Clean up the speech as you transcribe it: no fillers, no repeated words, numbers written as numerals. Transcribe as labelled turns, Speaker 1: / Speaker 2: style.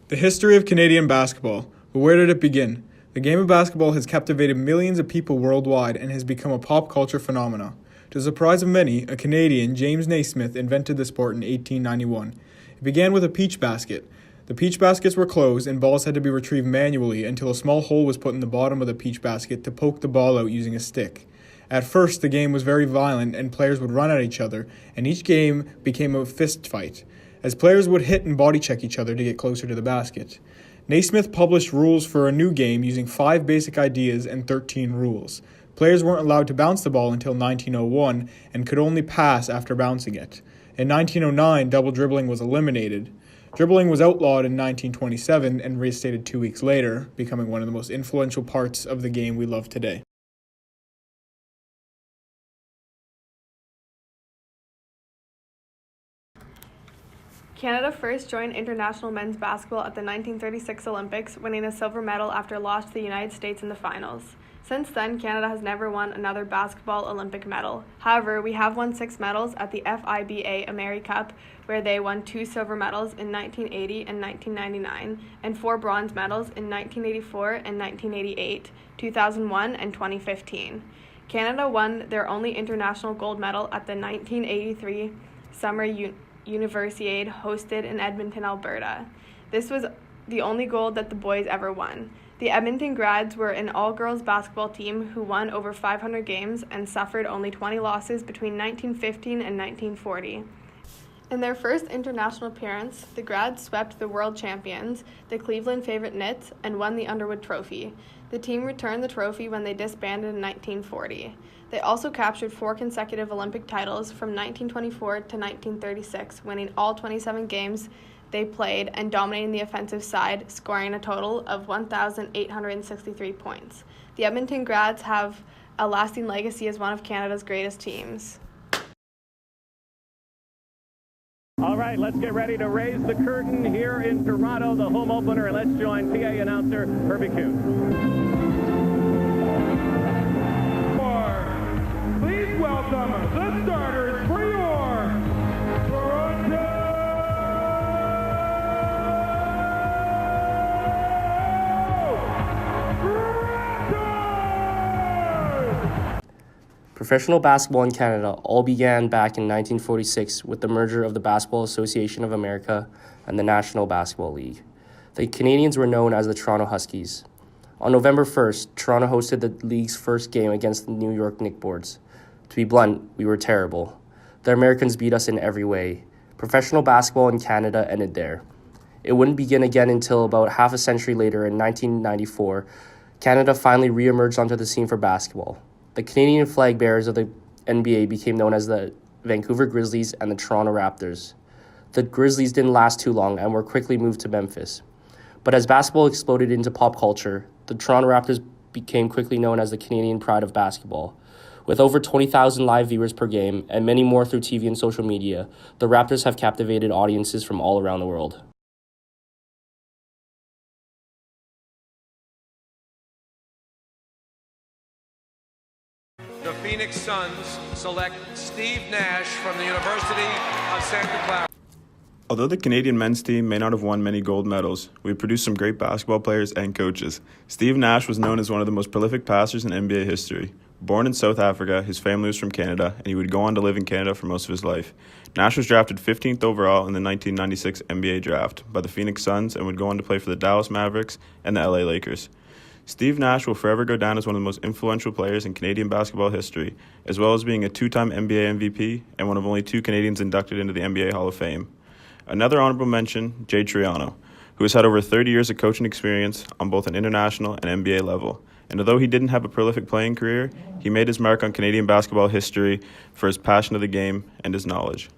Speaker 1: The history of Canadian basketball. But where did it begin? The game of basketball has captivated millions of people worldwide and has become a pop culture phenomenon. To the surprise of many, a Canadian, James Naismith, invented the sport in 1891. It began with a peach basket. The peach baskets were closed and balls had to be retrieved manually until a small hole was put in the bottom of the peach basket to poke the ball out using a stick. At first, the game was very violent and players would run at each other, and each game became a fist fight, as players would hit and body check each other to get closer to the basket. Naismith published rules for a new game using 5 basic ideas and 13 rules. Players weren't allowed to bounce the ball until 1901 and could only pass after bouncing it. In 1909, double dribbling was eliminated. Dribbling was outlawed in 1927 and reinstated 2 weeks later, becoming one of the most influential parts of the game we love today.
Speaker 2: Canada first joined international men's basketball at the 1936 Olympics, winning a silver medal after a loss to the United States in the finals. Since then, Canada has never won another basketball Olympic medal. However, we have won 6 medals at the FIBA Ameri Cup, where they won 2 silver medals in 1980 and 1999, and 4 bronze medals in 1984 and 1988, 2001, and 2015. Canada won their only international gold medal at the 1983 Summer Universiade hosted in Edmonton, Alberta. This was the only gold that the boys ever won. The Edmonton Grads were an all-girls basketball team who won over 500 games and suffered only 20 losses between 1915 and 1940. In their first international appearance, the Grads swept the world champions, the Cleveland Favorite Knights, and won the Underwood Trophy. The team returned the trophy when they disbanded in 1940. They also captured 4 consecutive Olympic titles from 1924 to 1936, winning all 27 games they played and dominating the offensive side, scoring a total of 1,863 points. The Edmonton Grads have a lasting legacy as one of Canada's greatest teams.
Speaker 3: All right, let's get ready to raise the curtain here in Toronto, the home opener, and let's join PA announcer Herbie Kuhn.
Speaker 4: Please welcome the starters for your Toronto Raptors!
Speaker 5: Professional basketball in Canada all began back in 1946 with the merger of the Basketball Association of America and the National Basketball League. The Canadians were known as the Toronto Huskies. On November 1st, Toronto hosted the league's first game against the New York Knicks. To be blunt, we were terrible. The Americans beat us in every way. Professional basketball in Canada ended there. It wouldn't begin again until about half a century later in 1994, Canada finally re-emerged onto the scene for basketball. The Canadian flag bearers of the NBA became known as the Vancouver Grizzlies and the Toronto Raptors. The Grizzlies didn't last too long and were quickly moved to Memphis. But as basketball exploded into pop culture, the Toronto Raptors became quickly known as the Canadian pride of basketball. With over 20,000 live viewers per game and many more through TV and social media, the Raptors have captivated audiences from all around the world.
Speaker 6: The Phoenix Suns select Steve Nash from the University of Santa Clara.
Speaker 7: Although the Canadian men's team may not have won many gold medals, we produced some great basketball players and coaches. Steve Nash was known as one of the most prolific passers in NBA history. Born in South Africa, his family was from Canada, and he would go on to live in Canada for most of his life. Nash was drafted 15th overall in the 1996 NBA draft by the Phoenix Suns and would go on to play for the Dallas Mavericks and the LA Lakers. Steve Nash will forever go down as one of the most influential players in Canadian basketball history, as well as being a 2-time NBA MVP and one of only 2 Canadians inducted into the NBA Hall of Fame. Another honorable mention, Jay Triano, who has had over 30 years of coaching experience on both an international and NBA level. And although he didn't have a prolific playing career, he made his mark on Canadian basketball history for his passion of the game and his knowledge.